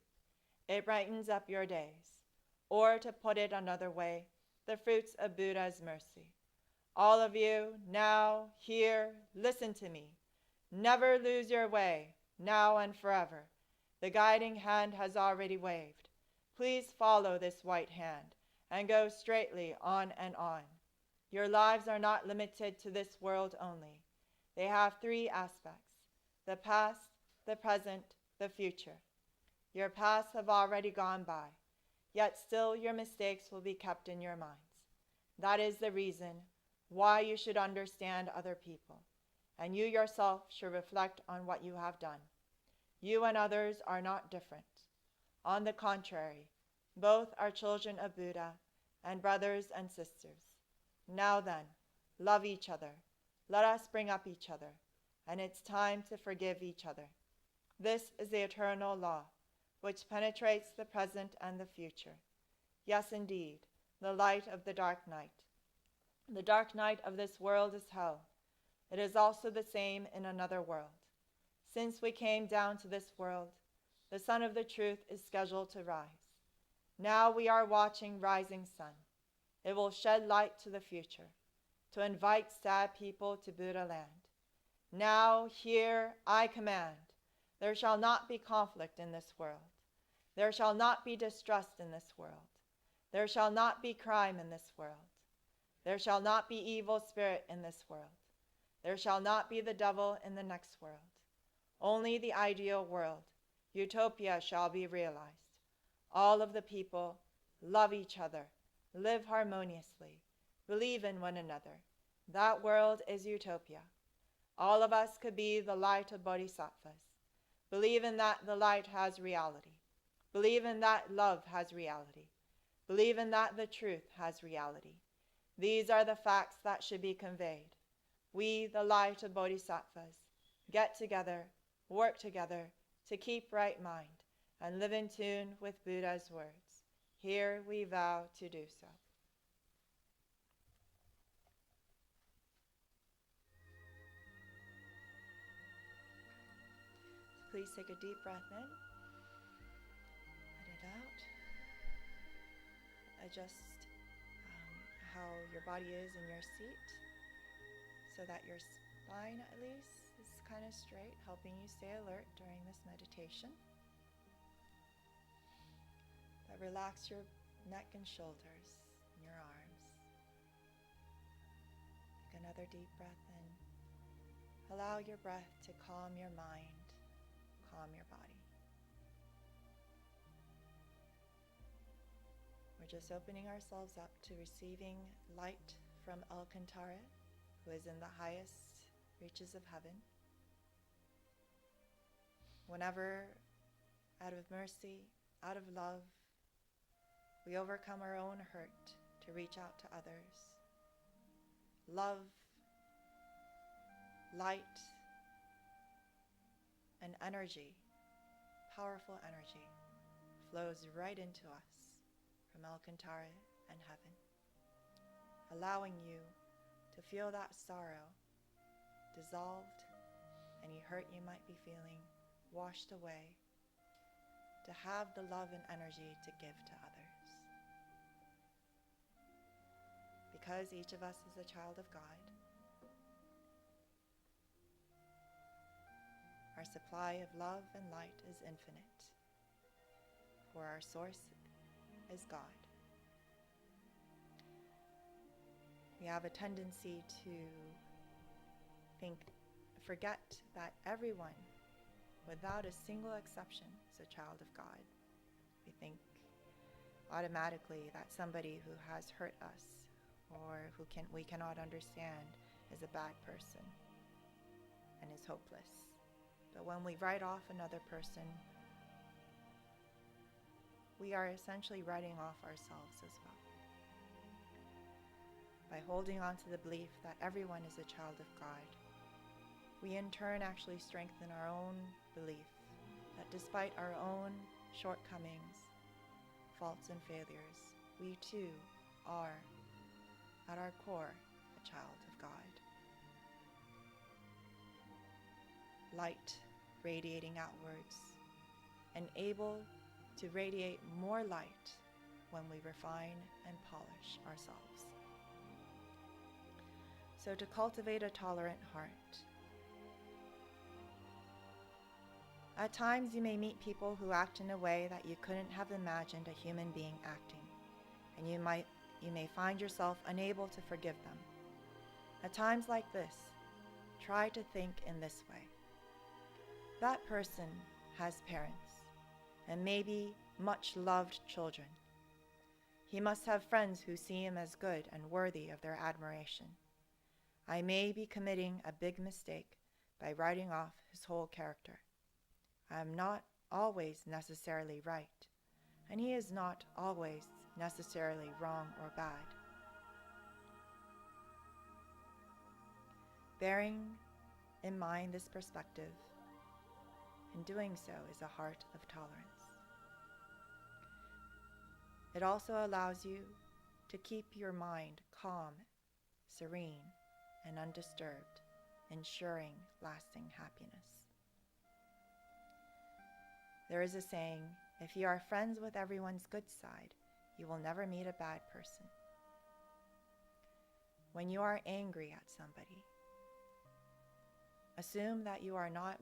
It brightens up your days. Or to put it another way, the fruits of Buddha's mercy. All of you, now, here, listen to me. Never lose your way, now and forever. The guiding hand has already waved. Please follow this white hand and go straightly on and on. Your lives are not limited to this world only. They have 3 aspects: the past, the present, the future. Your pasts have already gone by, yet still your mistakes will be kept in your minds. That is the reason why you should understand other people, and you yourself should reflect on what you have done. You and others are not different. On the contrary, both are children of Buddha and brothers and sisters. Now then, love each other. Let us bring up each other, and it's time to forgive each other. This is the eternal law, which penetrates the present and the future. Yes, indeed, the light of the dark night. The dark night of this world is hell. It is also the same in another world. Since we came down to this world, the sun of the truth is scheduled to rise. Now we are watching rising sun. It will shed light to the future, to invite sad people to Buddha land. Now, here, I command, there shall not be conflict in this world. There shall not be distrust in this world. There shall not be crime in this world. There shall not be evil spirit in this world. There shall not be the devil in the next world. Only the ideal world, utopia, shall be realized. All of the people love each other, live harmoniously, believe in one another. That world is utopia. All of us could be the light of bodhisattvas. Believe in that the light has reality. Believe in that love has reality. Believe in that the truth has reality. These are the facts that should be conveyed. We, the light of bodhisattvas, get together, work together to keep right mind and live in tune with Buddha's words. Here we vow to do so. Please take a deep breath in. Let it out. Adjust how your body is in your seat so that your spine at least is kind of straight, helping you stay alert during this meditation. But relax your neck and shoulders and your arms. Take another deep breath in. Allow your breath to calm your mind, calm your body. We're just opening ourselves up to receiving light from Alcantara, who is in the highest reaches of heaven. Whenever, out of mercy, out of love, we overcome our own hurt to reach out to others, love, light, and energy, powerful energy, flows right into us from Alcantara and heaven, allowing you to feel that sorrow dissolved, any hurt you might be feeling washed away, to have the love and energy to give to others. Because each of us is a child of God, our supply of love and light is infinite, for our source is God. We have a tendency to forget that everyone, without a single exception, is a child of God. We think automatically that somebody who has hurt us or we cannot understand is a bad person and is hopeless. But when we write off another person, we are essentially writing off ourselves as well. By holding on to the belief that everyone is a child of God, we in turn actually strengthen our own belief that despite our own shortcomings, faults and failures, we too are, at our core, a child of God. Light radiating outwards and able to radiate more light when we refine and polish ourselves. So to cultivate a tolerant heart, at times you may meet people who act in a way that you couldn't have imagined a human being acting, and you may find yourself unable to forgive them. At times like this, try to think in this way. That person has parents, and maybe much loved children. He must have friends who see him as good and worthy of their admiration. I may be committing a big mistake by writing off his whole character. I am not always necessarily right, and he is not always necessarily wrong or bad. Bearing in mind this perspective, in doing so is a heart of tolerance. It also allows you to keep your mind calm, serene, and undisturbed, ensuring lasting happiness. There is a saying, if you are friends with everyone's good side, you will never meet a bad person. When you are angry at somebody, assume that you are not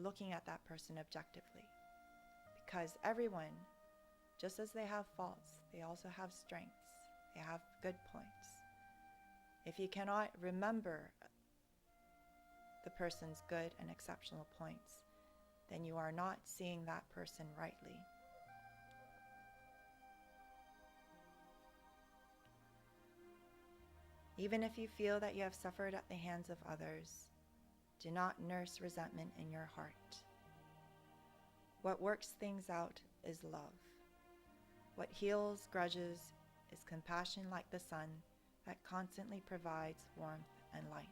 looking at that person objectively, because everyone, just as they have faults, they also have strengths, they have good points. If you cannot remember the person's good and exceptional points, then you are not seeing that person rightly. Even if you feel that you have suffered at the hands of others, do not nurse resentment in your heart. What works things out is love. What heals grudges is compassion like the sun that constantly provides warmth and light.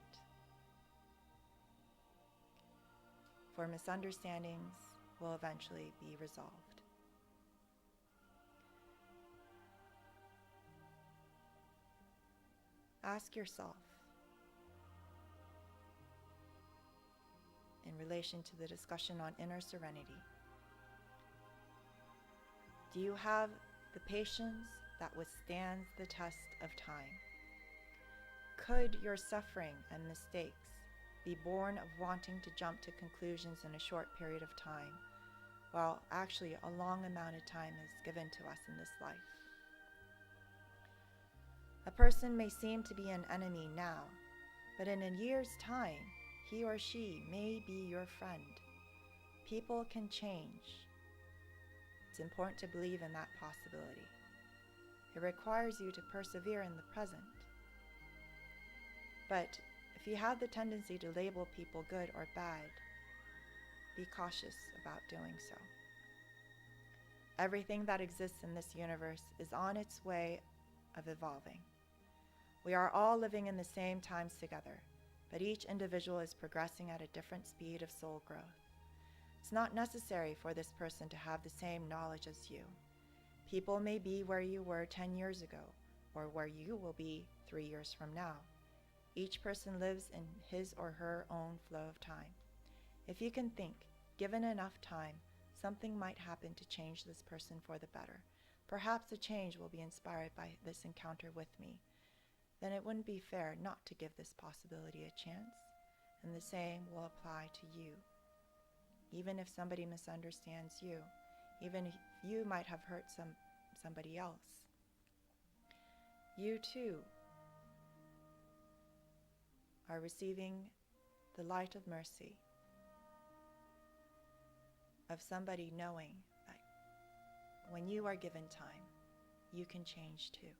For misunderstandings will eventually be resolved. Ask yourself, in in relation to the discussion on inner serenity. Do you have the patience that withstands the test of time? Could your suffering and mistakes be born of wanting to jump to conclusions in a short period of time, while actually a long amount of time is given to us in this life? A person may seem to be an enemy now, but in a year's time, he or she may be your friend. People can change. It's important to believe in that possibility. It requires you to persevere in the present. But if you have the tendency to label people good or bad, be cautious about doing so. Everything that exists in this universe is on its way of evolving. We are all living in the same times together, but each individual is progressing at a different speed of soul growth. It's not necessary for this person to have the same knowledge as you. People may be where you were 10 years ago, or where you will be 3 years from now. Each person lives in his or her own flow of time. If you can think, given enough time, something might happen to change this person for the better. Perhaps a change will be inspired by this encounter with me. Then it wouldn't be fair not to give this possibility a chance, and the same will apply to you. Even if somebody misunderstands you, even if you might have hurt somebody else, you too are receiving the light of mercy of somebody knowing that when you are given time, you can change too.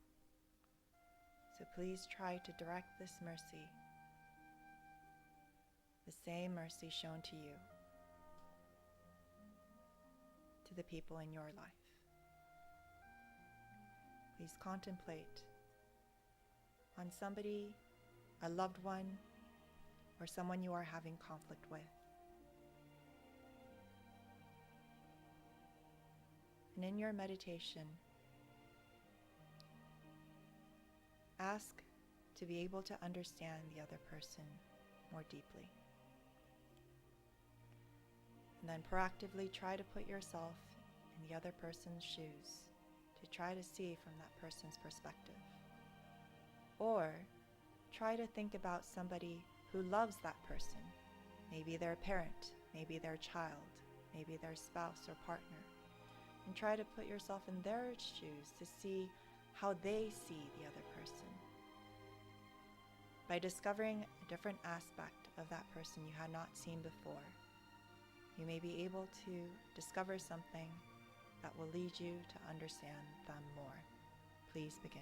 So please try to direct this mercy, the same mercy shown to you, to the people in your life. Please contemplate on somebody, a loved one, or someone you are having conflict with. And in your meditation, ask to be able to understand the other person more deeply. And then proactively try to put yourself in the other person's shoes to try to see from that person's perspective. Or try to think about somebody who loves that person. Maybe their parent, maybe their child, maybe their spouse or partner. And try to put yourself in their shoes to see how they see the other person. By discovering a different aspect of that person you had not seen before, you may be able to discover something that will lead you to understand them more. Please begin.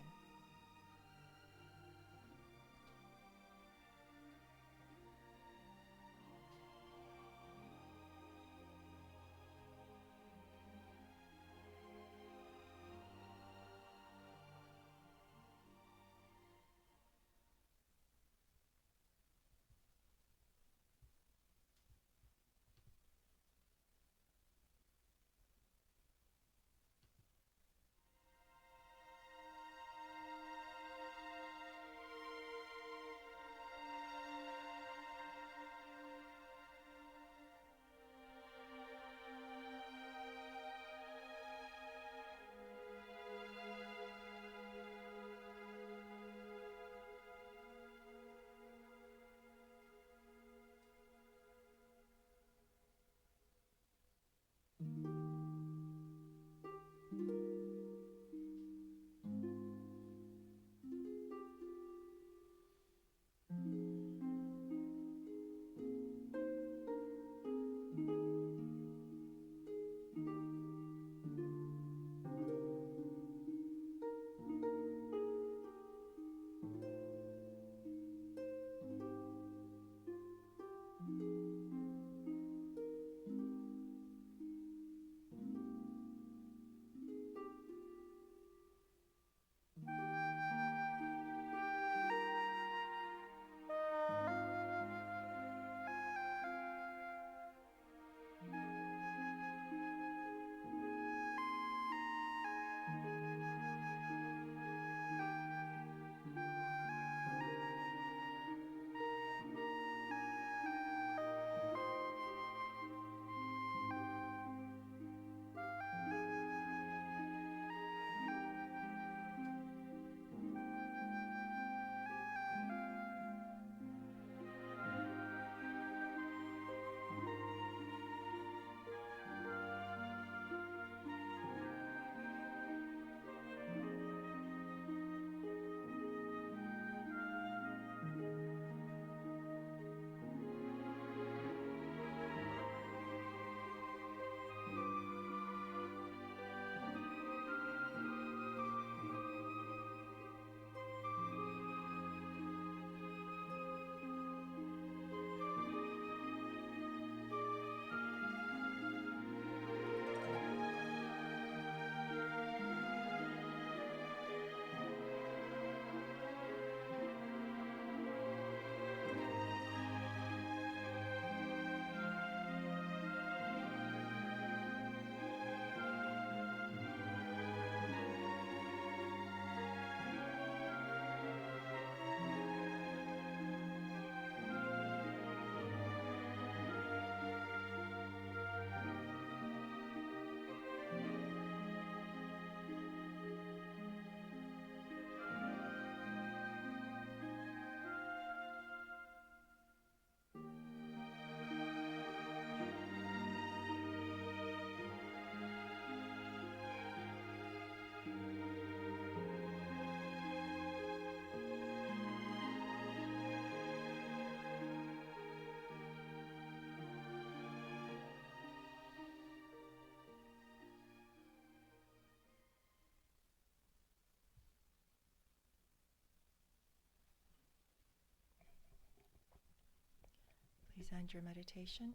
please end your meditation.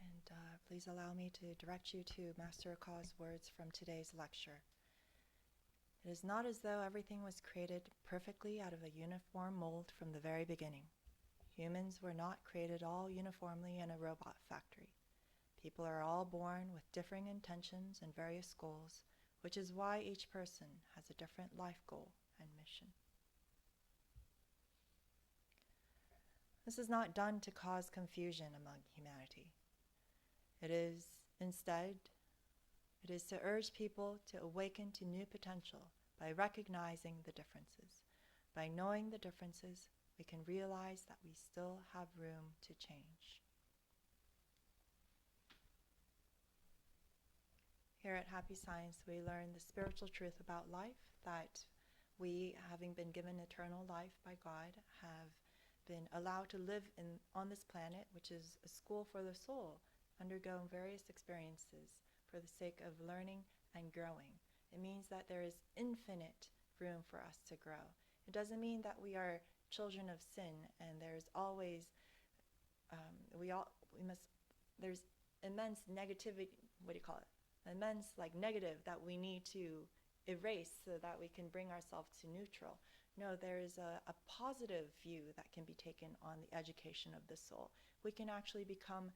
And please allow me to direct you to Master Okawa's words from today's lecture. It is not as though everything was created perfectly out of a uniform mold from the very beginning. Humans were not created all uniformly in a robot factory. People are all born with differing intentions and various goals, which is why each person has a different life goal and mission. This is not done to cause confusion among humanity. It is to urge people to awaken to new potential by recognizing the differences. By knowing the differences, we can realize that we still have room to change. Here at Happy Science, we learn the spiritual truth about life, that we, having been given eternal life by God, have been allowed to live on this planet, which is a school for the soul, undergoing various experiences for the sake of learning and growing. It means that there is infinite room for us to grow. It doesn't mean that we are children of sin and there's always, there's immense negativity, immense negative that we need to erase so that we can bring ourselves to neutral. No, there is a positive view that can be taken on the education of the soul. We can actually become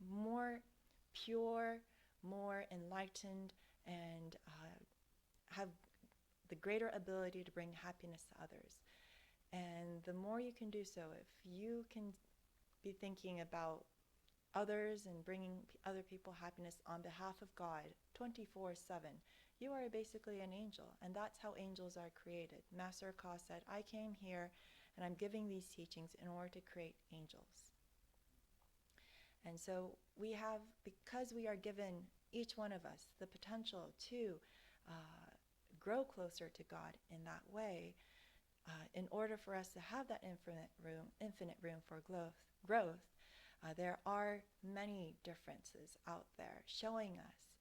more pure, more enlightened, and have the greater ability to bring happiness to others. And the more you can do so, if you can be thinking about others and bringing other people happiness on behalf of God 24/7, you are basically an angel, and that's how angels are created. Master Okawa said, I came here and I'm giving these teachings in order to create angels. And so we have, because we are given, each one of us, the potential to grow closer to God in that way, in order for us to have that infinite room for growth, there are many differences out there showing us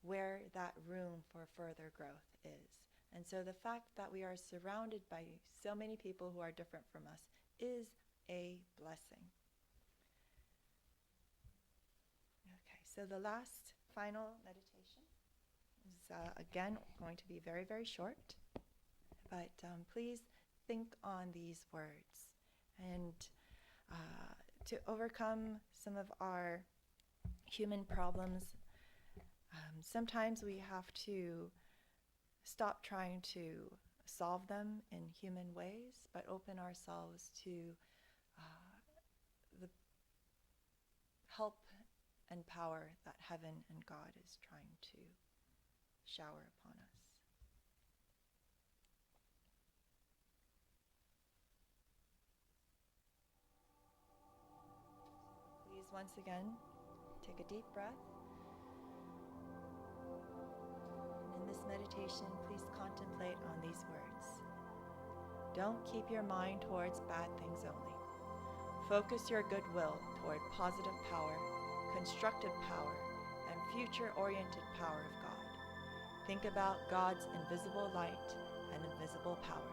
where that room for further growth is. And so the fact that we are surrounded by so many people who are different from us is a blessing. Okay, so the last final meditation is again going to be very, very short, but please think on these words. And to overcome some of our human problems, sometimes we have to stop trying to solve them in human ways, but open ourselves to the help and power that heaven and God is trying to shower upon us. Please, once again, take a deep breath. In this meditation, please contemplate on these words. Don't keep your mind towards bad things only. Focus your goodwill toward positive power, constructive power, and future-oriented power of God. Think about God's invisible light and invisible power.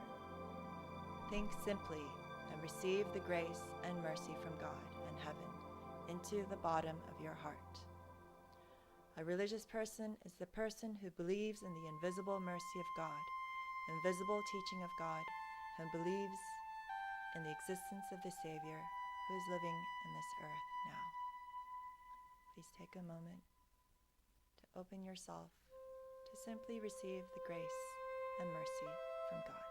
Think simply and receive the grace and mercy from God and heaven into the bottom of your heart. A religious person is the person who believes in the invisible mercy of God, invisible teaching of God, and believes in the existence of the Savior who is living in this earth now. Please take a moment to open yourself to simply receive the grace and mercy from God.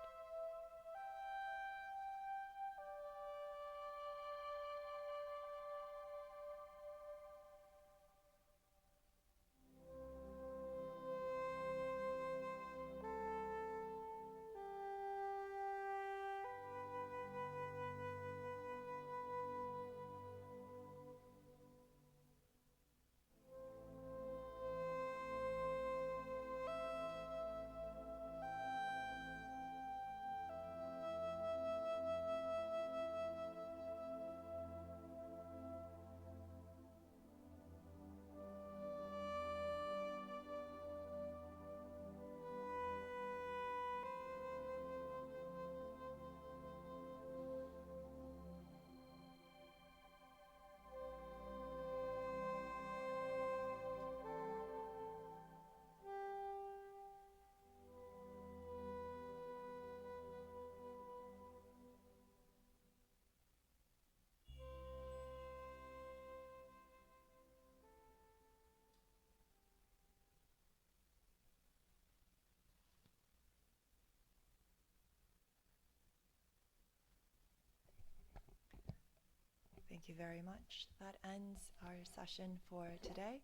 Thank you very much. That ends our session for today.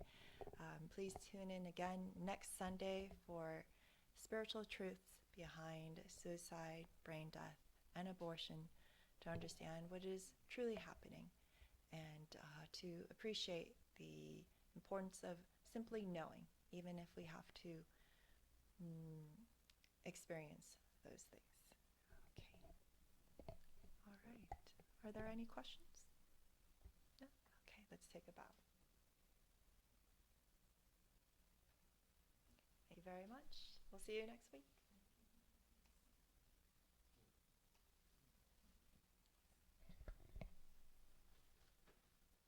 Please tune in again next Sunday for spiritual truths behind suicide, brain death, and abortion to understand what is truly happening and to appreciate the importance of simply knowing, even if we have to experience those things. Okay. All right. Are there any questions? No? Okay, let's take a bow. Thank you very much. We'll see you next week.